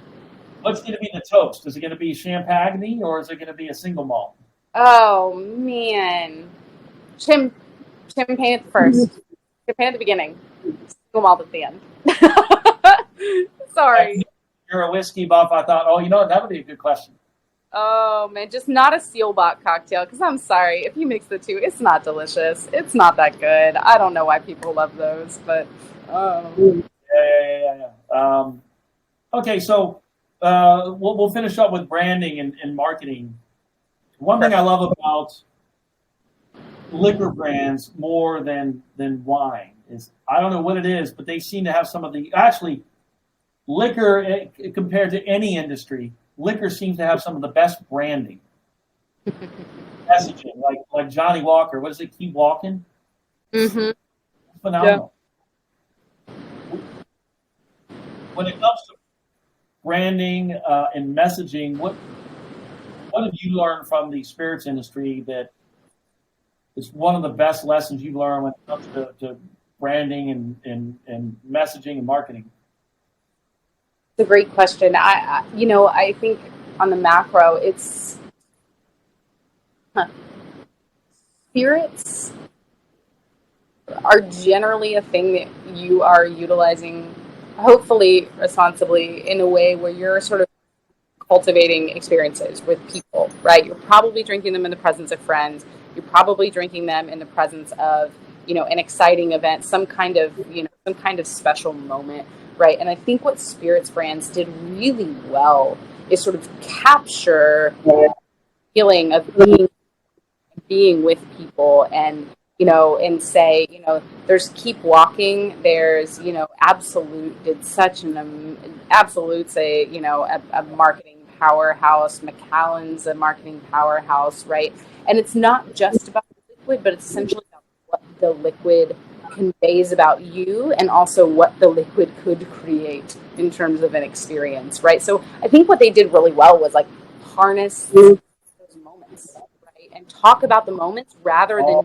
what's going to be the toast? Is it going to be champagne or is it going to be a single malt? Oh man. Champagne at the first. Champagne at the beginning. Single malt at the end. Sorry. You're a whiskey buff. I thought, that would be a good question. Oh man, just not a seal-bot cocktail. Because I'm sorry, if you mix the two, it's not delicious. It's not that good. I don't know why people love those, but. Yeah. Okay, so we'll finish up with branding and marketing. One thing I love about liquor brands more than wine is, I don't know what it is, but they seem to have some of the, actually, liquor, compared to any industry, liquor seems to have some of the best branding. Messaging, like Johnny Walker. What is it? Keep Walking? Mm-hmm. Phenomenal. Yeah. When it comes to branding and messaging, what have you learned from the spirits industry that is one of the best lessons you learn when it comes to branding and messaging and marketing? It's a great question. I think on the macro, it's spirits are generally a thing that you are utilizing, hopefully responsibly, in a way where you're sort of cultivating experiences with people, right? You're probably drinking them in the presence of friends. You're probably drinking them in the presence of, an exciting event, some kind of special moment, right? And I think what spirits brands did really well is sort of capture the feeling of being with people, and and say, there's Keep Walking, there's, Absolute did such an Absolute's a marketing powerhouse, Macallan's a marketing powerhouse, right? And it's not just about the liquid, but it's essentially about what the liquid conveys about you, and also what the liquid could create in terms of an experience, right? So I think what they did really well was like harness those moments, right, and talk about the moments rather than.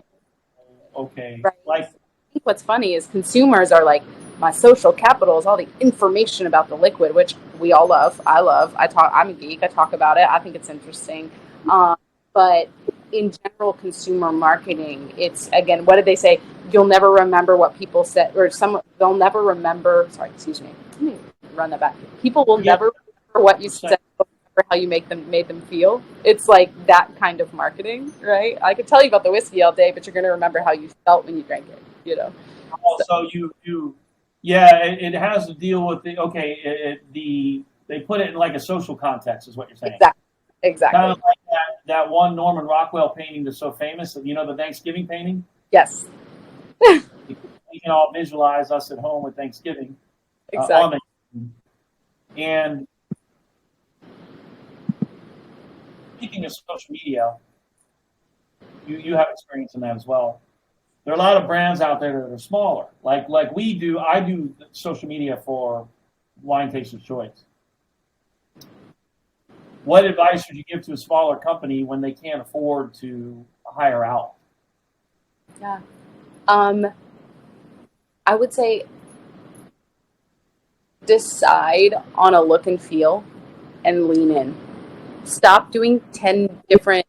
Okay. Right. Like, I think what's funny is consumers are like, my social capital is all the information about the liquid, which we all love. I'm a geek. I talk about it. I think it's interesting. But in general, consumer marketing, it's, again, what did they say? You'll never remember what people said, or they'll never remember. Sorry, excuse me. Let me run that back. People will never remember what you said, or how you made them feel. It's like that kind of marketing, right? I could tell you about the whiskey all day, but you're going to remember how you felt when you drank it. So it has to deal with they put it in like a social context, is what you're saying. Exactly. Kind of like that one Norman Rockwell painting that's so famous, you know, the Thanksgiving painting? Yes. We can all visualize us at home with Thanksgiving Exactly. on the, and speaking of social media, you have experience in that as well. There are a lot of brands out there that are smaller, like we do. I do social media for Winetasters Choice. What advice would you give to a smaller company when they can't afford to hire out? Yeah. I would say decide on a look and feel and lean in. Stop doing 10 different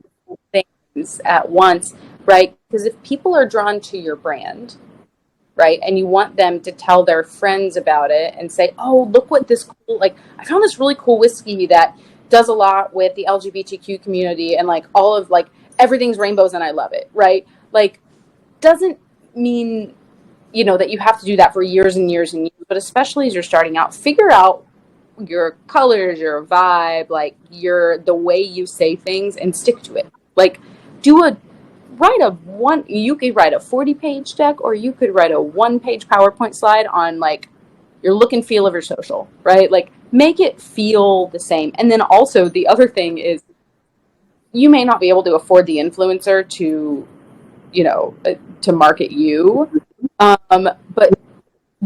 things at once, right? Because if people are drawn to your brand, right, and you want them to tell their friends about it and say, oh, look what this cool, like, I found this really cool whiskey that does a lot with the LGBTQ community and like all of like everything's rainbows and I love it, right? Like, doesn't mean, you know, that you have to do that for years and years and years, but especially as you're starting out, figure out your colors, your vibe, like the way you say things and stick to it. Like you could write a 40-page deck or you could write a 1-page PowerPoint slide on like your look and feel of your social, right? Like make it feel the same. And then also the other thing is you may not be able to afford the influencer to, to market you. But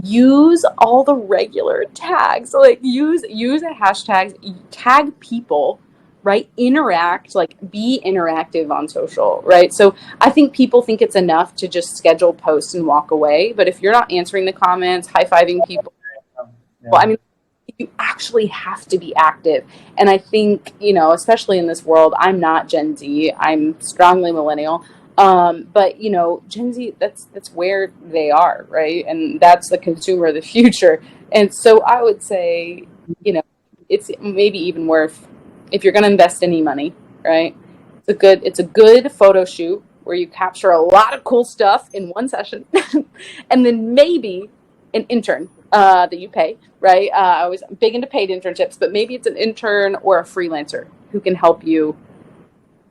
use all the regular tags. So like use a hashtag, tag people, right? Interact, like be interactive on social, right? So I think people think it's enough to just schedule posts and walk away. But if you're not answering the comments, high-fiving people, well, I mean, you actually have to be active. And I think, especially in this world, I'm not Gen Z, I'm strongly millennial. But Gen Z, that's where they are, right? And that's the consumer of the future. And so I would say, it's maybe even worth if you're going to invest any money, right? It's a good photo shoot where you capture a lot of cool stuff in one session, and then maybe an intern that you pay, right? I was big into paid internships, but maybe it's an intern or a freelancer who can help you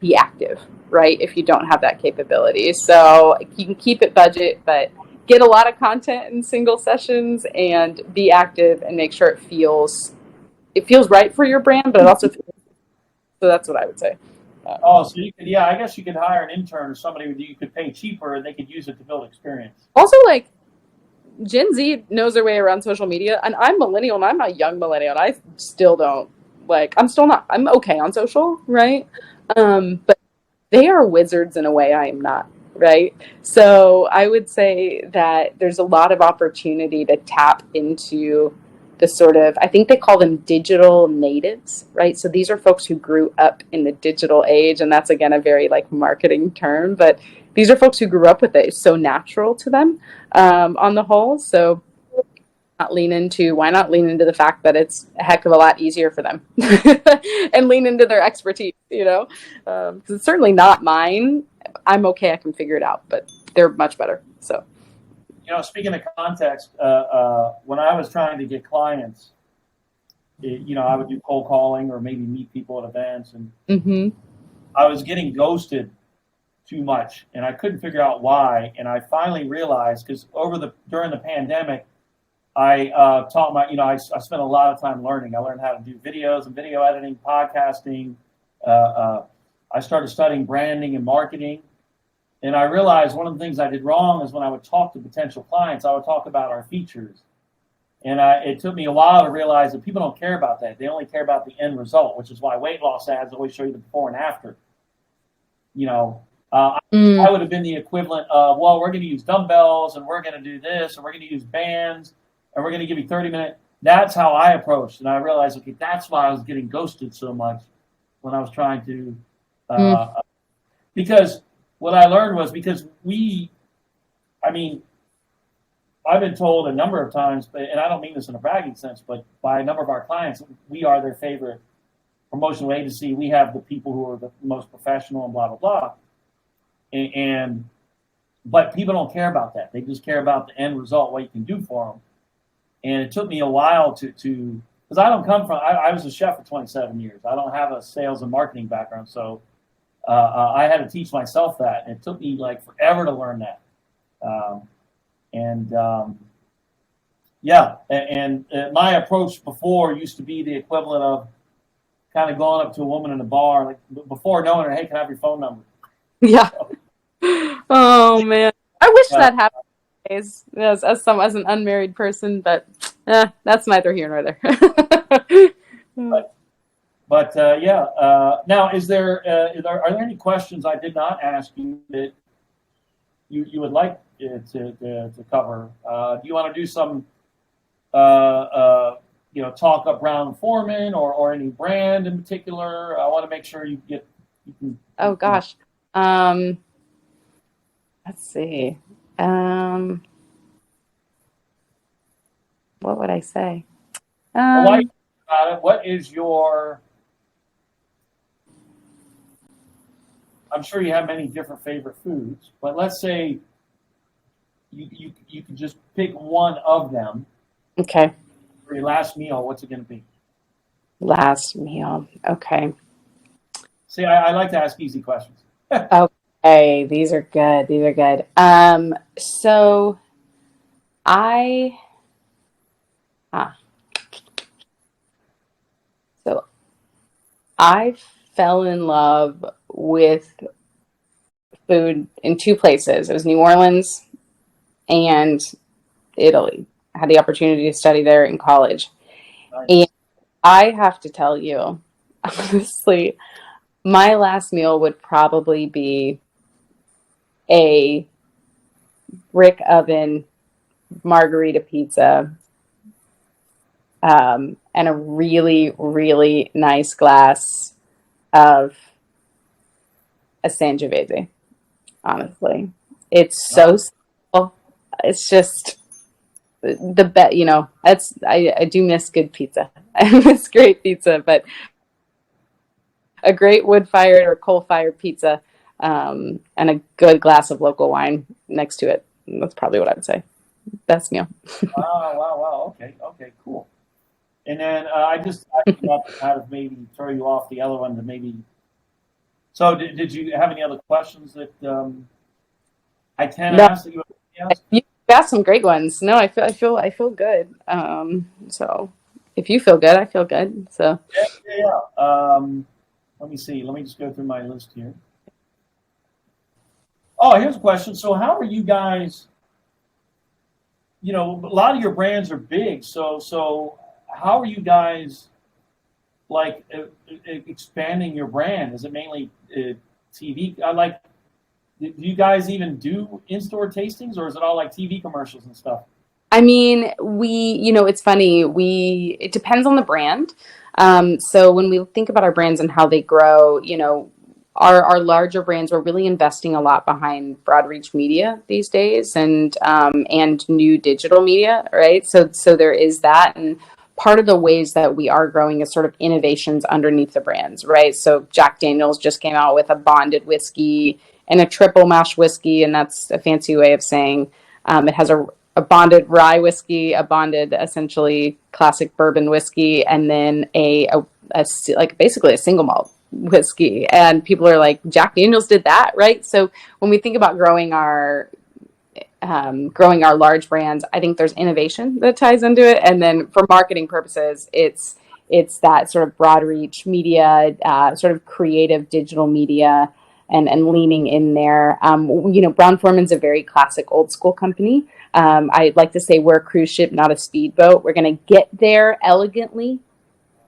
be active, right? If you don't have that capability. So you can keep it budget, but get a lot of content in single sessions and be active and make sure it feels right for your brand, but it also feels, so that's what I would say. So you could, yeah, I guess you could hire an intern or somebody that you could pay cheaper and they could use it to build experience. Also, like, Gen Z knows their way around social media, and I'm millennial, and I'm not young millennial, and I still don't, I'm okay on social, right? But they are wizards in a way I am not, right? So I would say that there's a lot of opportunity to tap into the sort of, I think they call them digital natives, right? So these are folks who grew up in the digital age, and that's, again, a very, like, marketing term, but these are folks who grew up with it. It's so natural to them on the whole. So why not lean into the fact that it's a heck of a lot easier for them and lean into their expertise, because it's certainly not mine. I'm okay. I can figure it out, but they're much better. So, speaking of context, when I was trying to get clients, I would do cold calling or maybe meet people at events, and I was getting ghosted too much, and I couldn't figure out why. And I finally realized, because during the pandemic, I taught I spent a lot of time learning. I learned how to do videos and video editing, podcasting. I started studying branding and marketing. And I realized one of the things I did wrong is when I would talk to potential clients, I would talk about our features. And it took me a while to realize that people don't care about that. They only care about the end result, which is why weight loss ads always show you the before and after. I would have been the equivalent of, well, we're going to use dumbbells and we're going to do this and we're going to use bands and we're going to give you 30-minute. That's how I approached. And I realized, okay, that's why I was getting ghosted so much when I was trying to, because what I learned was I've been told a number of times, and I don't mean this in a bragging sense, but by a number of our clients, we are their favorite promotional agency. We have the people who are the most professional and blah, blah, blah. But people don't care about that. They just care about the end result, what you can do for them. And it took me a while to because I don't come from, I was a chef for 27 years. I don't have a sales and marketing background. So I had to teach myself that. And it took me like forever to learn that. And my approach before used to be the equivalent of kind of going up to a woman in a bar, like before knowing her, hey, can I have your phone number? Yeah. Oh man, I wish Uh, that happened nowadays as an unmarried person, but that's neither here nor there. Now, are there any questions I did not ask you that you would like to cover? Do you want to do some talk up Brown Foreman or any brand in particular? I want to make sure you can. Oh gosh. Let's see. What would I say? While you think about it, what is your? I'm sure you have many different favorite foods, but let's say you can just pick one of them. Okay. For your last meal, what's it going to be? Last meal. Okay. See, I like to ask easy questions. Okay, these are good. These are good. So I, ah, so I fell in love with food in two places. It was New Orleans and Italy. I had the opportunity to study there in college. Nice. And I have to tell you, honestly, my last meal would probably be a brick oven margarita pizza, and a really, really nice glass of a Sangiovese. Honestly, it's so simple. It's just the bet. I do miss good pizza. I miss great pizza, but a great wood-fired or coal-fired pizza, and a good glass of local wine next to it. That's probably what I would say. Best meal. Wow. Okay, cool. And then I forgot to kind of maybe throw you off the other one to maybe. So did you have any other questions that I can ask that you ask? You got some great ones. No, I feel good. So if you feel good, I feel good. So Yeah. Let me see. Let me just go through my list here. Oh, here's a question. So how are you guys? A lot of your brands are big. So how are you guys like expanding your brand? Is it mainly TV? Do you guys even do in-store tastings, or is it all like TV commercials and stuff? I mean, it's funny. It depends on the brand. So when we think about our brands and how they grow, our larger brands, we're really investing a lot behind broad reach media these days, and new digital media, right? So there is that, and part of the ways that we are growing is sort of innovations underneath the brands, right? So Jack Daniel's just came out with a bonded whiskey and a triple mash whiskey, and that's a fancy way of saying it has a bonded rye whiskey, a bonded essentially classic bourbon whiskey, and then like basically a single malt whiskey. And people are like, Jack Daniel's did that, right? So when we think about growing our large brands, I think there's innovation that ties into it, and then for marketing purposes, it's that sort of broad reach media, sort of creative digital media, and leaning in there. Brown-Forman's a very classic old school company. I'd like to say we're a cruise ship, not a speedboat. We're going to get there elegantly,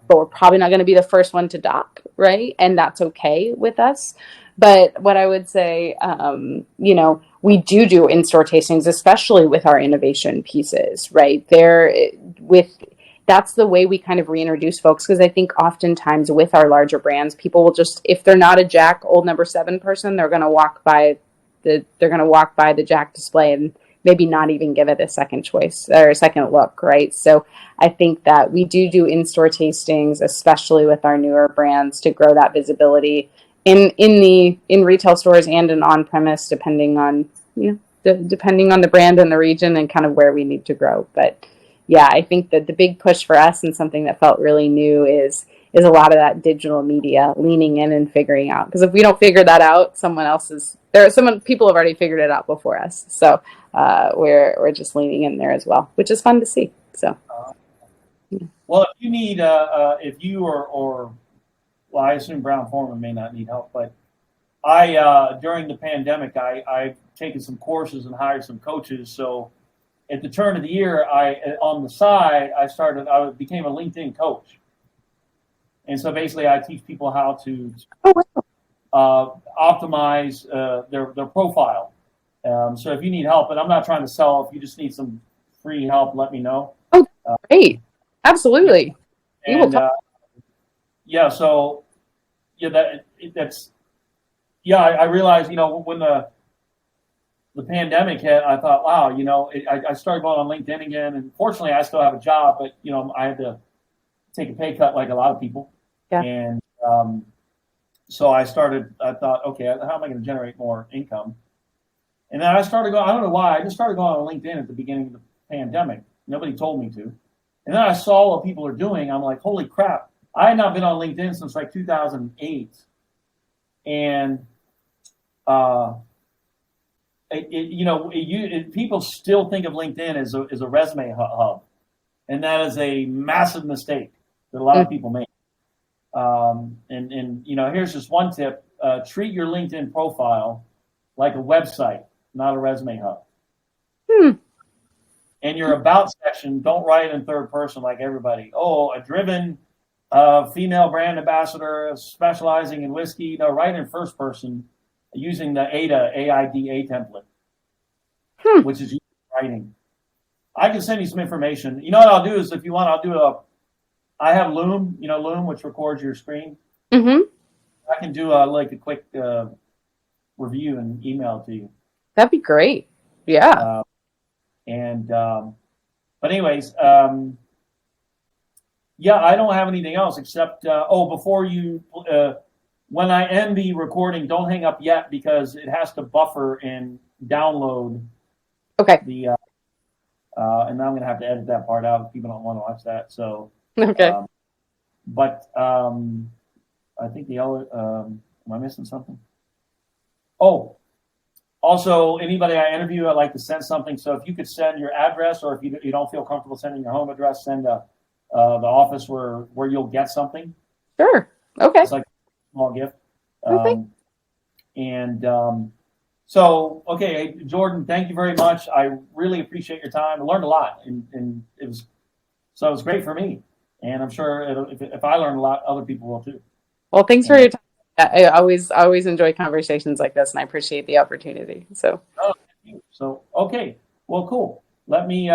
but we're probably not going to be the first one to dock, right? And that's okay with us. But what I would say, we do in-store tastings, especially with our innovation pieces, right? That's the way we kind of reintroduce folks, because I think oftentimes with our larger brands, people will just, if they're not a Jack Old Number 7 person, they're going to walk by the Jack display and maybe not even give it a second choice or a second look, right? So I think that we do in-store tastings, especially with our newer brands, to grow that visibility in retail stores and in on-premise, depending on the brand and the region and kind of where we need to grow. But yeah, I think that the big push for us, and something that felt really new, is is a lot of that digital media, leaning in and figuring out. Because if we don't figure that out, people have already figured it out before us. So we're just leaning in there as well, which is fun to see. So. Well, if you need, if you or well, I assume Brown Foreman may not need help, but during the pandemic, I've taken some courses and hired some coaches. So at the turn of the year, on the side, I became a LinkedIn coach. And so basically I teach people how to optimize their profile. So if you need help, and I'm not trying to sell, if you just need some free help, let me know. Oh, great. Absolutely. And yeah, so yeah, I realized, when the pandemic hit, I thought, wow, I started going on LinkedIn again, and fortunately I still have a job, but I had to take a pay cut like a lot of people. Yeah. And so I thought, okay, how am I going to generate more income? And then I started going, I don't know why, I just started going on LinkedIn at the beginning of the pandemic. Nobody told me to. And then I saw what people are doing. I'm like, holy crap. I had not been on LinkedIn since like 2008. And, people still think of LinkedIn as a resume hub. And that is a massive mistake that a lot of people make. Here's just one tip. Treat your LinkedIn profile like a website, not a resume hub. And your about section, don't write in third person like everybody. Oh, a driven female brand ambassador specializing in whiskey. No, write in first person using the AIDA template, which is writing. I can send you some information. You know what I'll do is, if you want, I have Loom, Loom, which records your screen. Mm-hmm. I can do a quick review and email it to you. That'd be great. Yeah. But anyways, yeah, I don't have anything else except, before you, when I end the recording, don't hang up yet, because it has to buffer and download. Okay. And I'm going to have to edit that part out if people don't want to watch that. So, okay. I think the other, am I missing something? Oh, also, anybody I interview, I'd like to send something. So if you could send your address, or if you don't feel comfortable sending your home address, send the office where you'll get something. Sure. Okay. It's like a small gift. Okay. So, okay, Jordan, thank you very much. I really appreciate your time. I learned a lot, and it was great for me. And I'm sure if I learn a lot, other people will too. Well, thanks for your time. I always enjoy conversations like this, and I appreciate the opportunity. So. Oh, thank you. So, okay. Well, cool. Let me